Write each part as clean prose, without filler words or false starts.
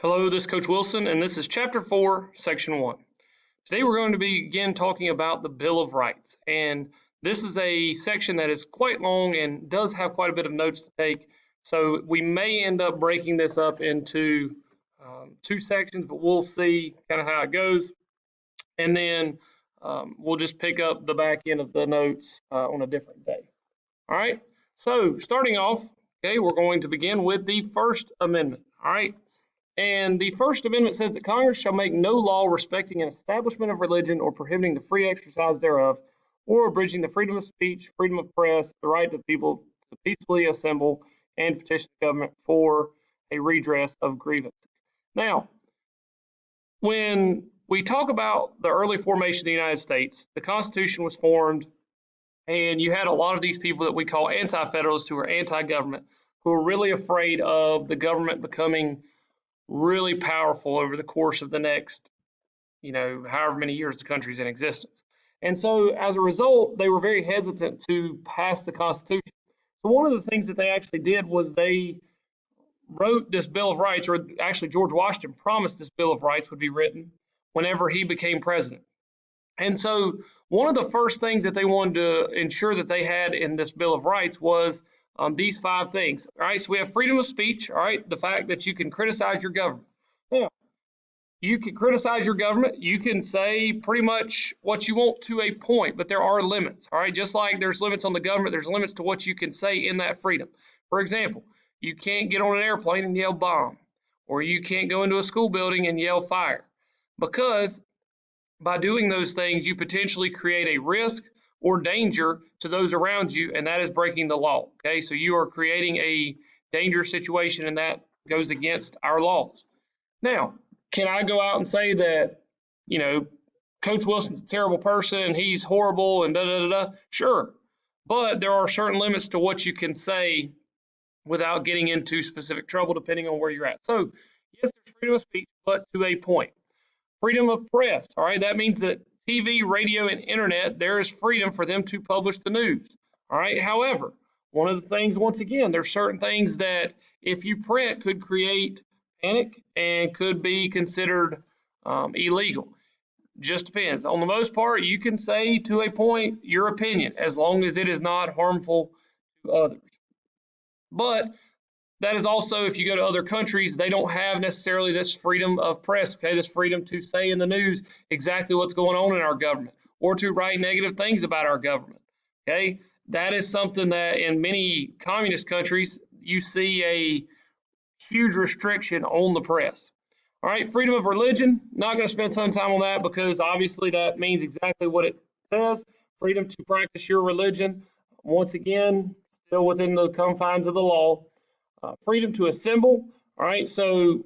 Hello, this is Coach Wilson, and this is Chapter 4, Section 1. Today we're going to begin talking about the Bill of Rights, and this is a section that is quite long and does have quite a bit of notes to take, so we may end up breaking this up into two sections, but we'll see kind of how it goes, and then we'll just pick up the back end of the notes on a different day. All right, so starting off, okay, we're going to begin with the First Amendment, all right? And the First Amendment says that Congress shall make no law respecting an establishment of religion or prohibiting the free exercise thereof, or abridging the freedom of speech, freedom of press, the right of people to peacefully assemble and petition the government for a redress of grievances. Now, when we talk about the early formation of the United States, the Constitution was formed, and you had a lot of these people that we call anti-federalists who are anti-government, who are really afraid of the government becoming really powerful over the course of the next, however many years the country's in existence. And so as a result, they were very hesitant to pass the Constitution. So one of the things that they actually did was they wrote this Bill of Rights, or actually George Washington promised this Bill of Rights would be written whenever he became president. And so one of the first things that they wanted to ensure that they had in this Bill of Rights was these five things. All right, so we have freedom of speech, all right, the fact that you can criticize your government. Now, you can criticize your government, you can say pretty much what you want to a point, but there are limits, all right? Just like there's limits on the government, there's limits to what you can say in that freedom. For example, you can't get on an airplane and yell bomb, or you can't go into a school building and yell fire, because by doing those things, you potentially create a risk or danger to those around you, and that is breaking the law. Okay, so you are creating a dangerous situation, and that goes against our laws. Now, can I go out and say that, Coach Wilson's a terrible person, he's horrible, and da da da da? Sure, but there are certain limits to what you can say without getting into specific trouble, depending on where you're at. So, yes, there's freedom of speech, but to a point. Freedom of press, all right, that means that TV, radio, and internet, there is freedom for them to publish the news. All right. However, one of the things, once again, there's certain things that if you print could create panic and could be considered illegal. Just depends. On the most part, you can say to a point your opinion as long as it is not harmful to others. But that is also, if you go to other countries, they don't have necessarily this freedom of press, okay, this freedom to say in the news exactly what's going on in our government or to write negative things about our government, okay? That is something that in many communist countries, you see a huge restriction on the press. All right, freedom of religion, not going to spend a ton of time on that because obviously that means exactly what it says, freedom to practice your religion, once again, still within the confines of the law. Freedom to assemble, all right, so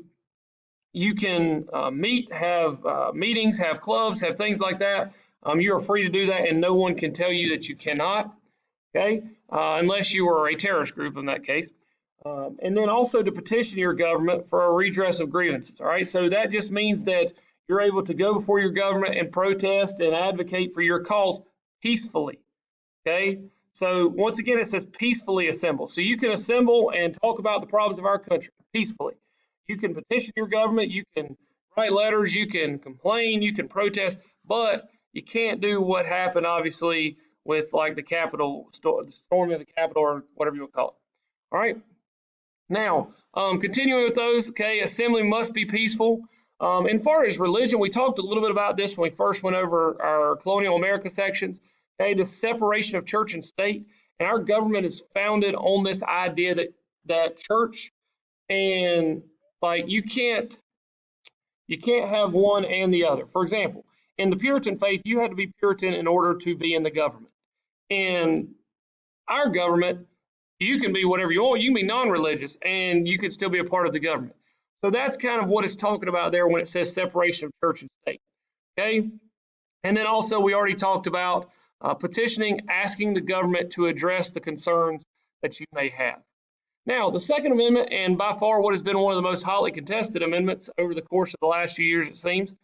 you can meet, have meetings, have clubs, have things like that. You are free to do that and no one can tell you that you cannot, okay, unless you are a terrorist group in that case. And then also to petition your government for a redress of grievances, all right, so that just means that you're able to go before your government and protest and advocate for your cause peacefully, okay. So once again, it says peacefully assemble. So you can assemble and talk about the problems of our country peacefully. You can petition your government, you can write letters, you can complain, you can protest, but you can't do what happened, obviously, with like the Capitol, the storming of the Capitol or whatever you would call it. All right. Now, continuing with those, okay, assembly must be peaceful. As far as religion, we talked a little bit about this when we first went over our colonial America sections. Okay, the separation of church and state, and our government is founded on this idea that church and like you can't have one and the other. For example, in the Puritan faith, you had to be Puritan in order to be in the government. In our government, you can be whatever you want. You can be non-religious, and you can still be a part of the government. So that's kind of what it's talking about there when it says separation of church and state. Okay, and then also we already talked about petitioning, asking the government to address the concerns that you may have. Now, the Second Amendment, and by far what has been one of the most hotly contested amendments over the course of the last few years, it seems,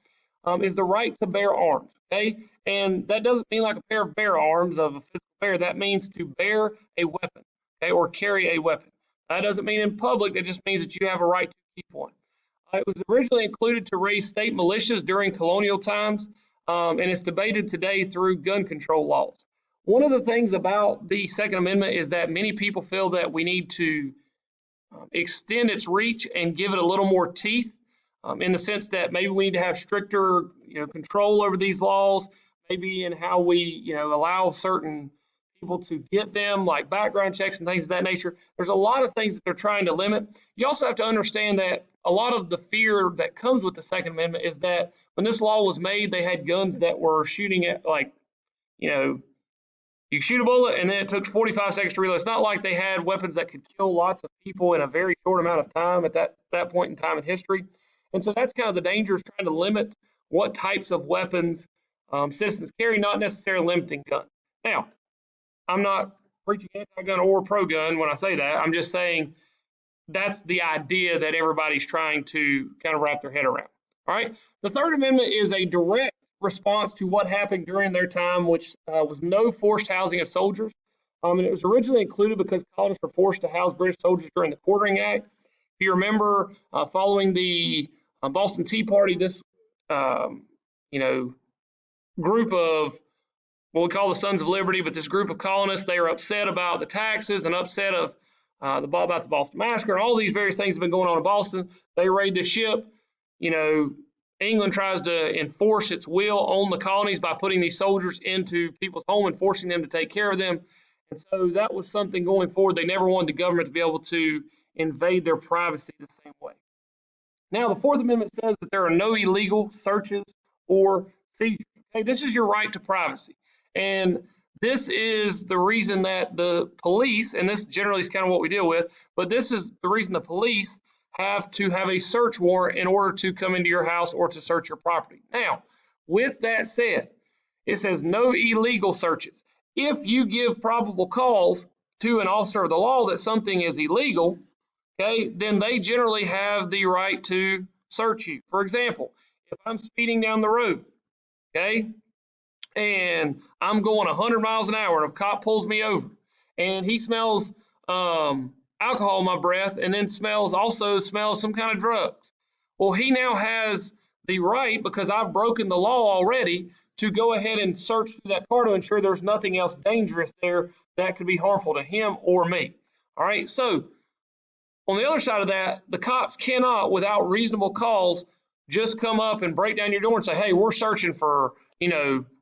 is the right to bear arms. Okay, and that doesn't mean like a pair of bear arms of a physical bear. That means to bear a weapon, okay, or carry a weapon. That doesn't mean in public. That just means that you have a right to keep one. It was originally included to raise state militias during colonial times, and it's debated today through gun control laws. One of the things about the Second Amendment is that many people feel that we need to extend its reach and give it a little more teeth, in the sense that maybe we need to have stricter, control over these laws, maybe in how we, allow certain people to get them, like background checks and things of that nature. There's a lot of things that they're trying to limit. You also have to understand that a lot of the fear that comes with the Second Amendment is that when this law was made, they had guns that were shooting at, like, you shoot a bullet and then it took 45 seconds to reload. It's not like they had weapons that could kill lots of people in a very short amount of time at that point in time in history. And so that's kind of the danger, is trying to limit what types of weapons citizens carry, not necessarily limiting guns. Now, I'm not preaching anti-gun or pro-gun when I say that. I'm just saying that's the idea that everybody's trying to kind of wrap their head around. All right. The Third Amendment is a direct response to what happened during their time, which was no forced housing of soldiers. And it was originally included because colonists were forced to house British soldiers during the Quartering Act. If you remember, following the Boston Tea Party, this group of what we call the Sons of Liberty, but this group of colonists, they were upset about the taxes and upset of about the Boston Massacre, and all these various things have been going on in Boston. They raid the ship. England tries to enforce its will on the colonies by putting these soldiers into people's home and forcing them to take care of them. And so that was something going forward. They never wanted the government to be able to invade their privacy the same way. Now, the Fourth Amendment says that there are no illegal searches or seizures. Okay, this is your right to privacy. And this is the reason that the police, and this generally is kind of what we deal with, but this is the reason the police have to have a search warrant in order to come into your house or to search your property. Now, with that said, it says no illegal searches. If you give probable cause to an officer of the law that something is illegal, okay, then they generally have the right to search you. For example, if I'm speeding down the road, okay, and I'm going 100 miles an hour and a cop pulls me over and he smells alcohol in my breath and then also smells some kind of drugs. Well, he now has the right, because I've broken the law already, to go ahead and search through that car to ensure there's nothing else dangerous there that could be harmful to him or me. All right, so on the other side of that, the cops cannot, without reasonable cause, just come up and break down your door and say, hey, we're searching for,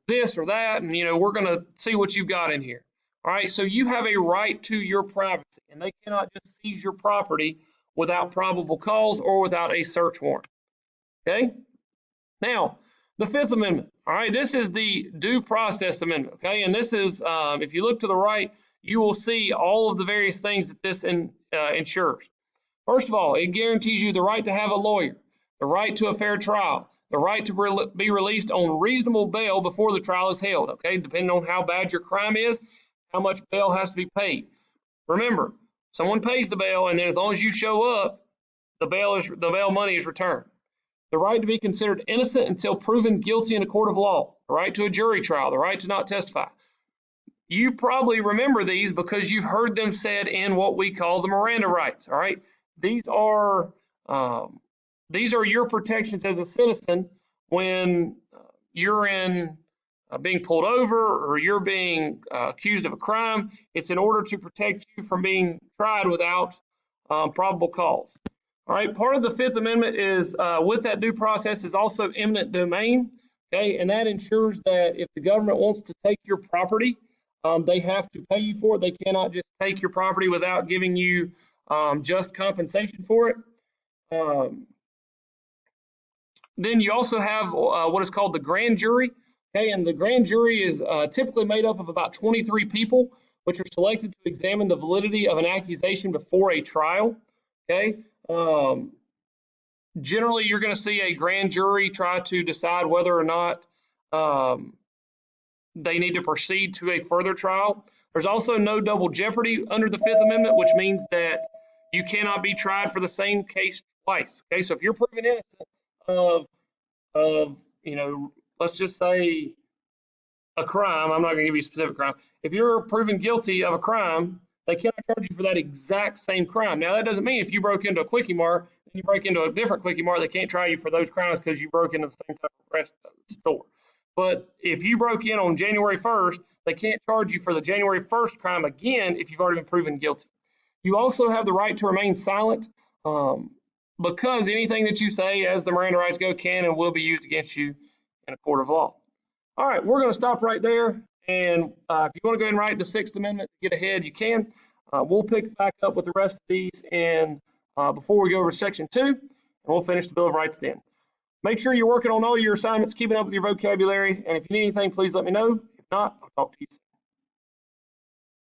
this or that, and, we're going to see what you've got in here. All right, so you have a right to your privacy, and they cannot just seize your property without probable cause or without a search warrant. Okay? Now, the Fifth Amendment. All right, this is the Due Process Amendment. Okay, and this is, if you look to the right, you will see all of the various things that this ensures. First of all, it guarantees you the right to have a lawyer, the right to a fair trial, the right to be released on reasonable bail before the trial is held. Okay, depending on how bad your crime is, how much bail has to be paid. Remember, someone pays the bail, and then as long as you show up, the bail money is returned. The right to be considered innocent until proven guilty in a court of law, the right to a jury trial, the right to not testify. You probably remember these because you've heard them said in what we call the Miranda rights. All right, these are your protections as a citizen when you're in being pulled over or you're being accused of a crime. It's in order to protect you from being tried without probable cause. All right, part of the Fifth Amendment is with that due process is also eminent domain. Okay, and that ensures that if the government wants to take your property, they have to pay you for it. They cannot just take your property without giving you just compensation for it. Then you also have what is called the grand jury. Okay, and the grand jury is typically made up of about 23 people, which are selected to examine the validity of an accusation before a trial. Okay, generally you're going to see a grand jury try to decide whether or not they need to proceed to a further trial. There's also no double jeopardy under the Fifth Amendment, which means that you cannot be tried for the same case twice. Okay, so if you're proven innocent of let's just say a crime, I'm not going to give you a specific crime. If you're proven guilty of a crime, they cannot charge you for that exact same crime. Now, that doesn't mean if you broke into a Quickie Mart you break into a different Quickie Mart, they can't try you for those crimes because you broke into the same type of store. But if you broke in on January 1st, they can't charge you for the January 1st crime again if you've already been proven guilty. You also have the right to remain silent because anything that you say, as the Miranda rights go, can and will be used against you in a court of law. All right, we're going to stop right there. And if you want to go ahead and write the Sixth Amendment to get ahead, you can. We'll pick back up with the rest of these and before we go over to Section 2, and we'll finish the Bill of Rights then. Make sure you're working on all your assignments, keeping up with your vocabulary, and if you need anything, please let me know. If not, I'll talk to you soon.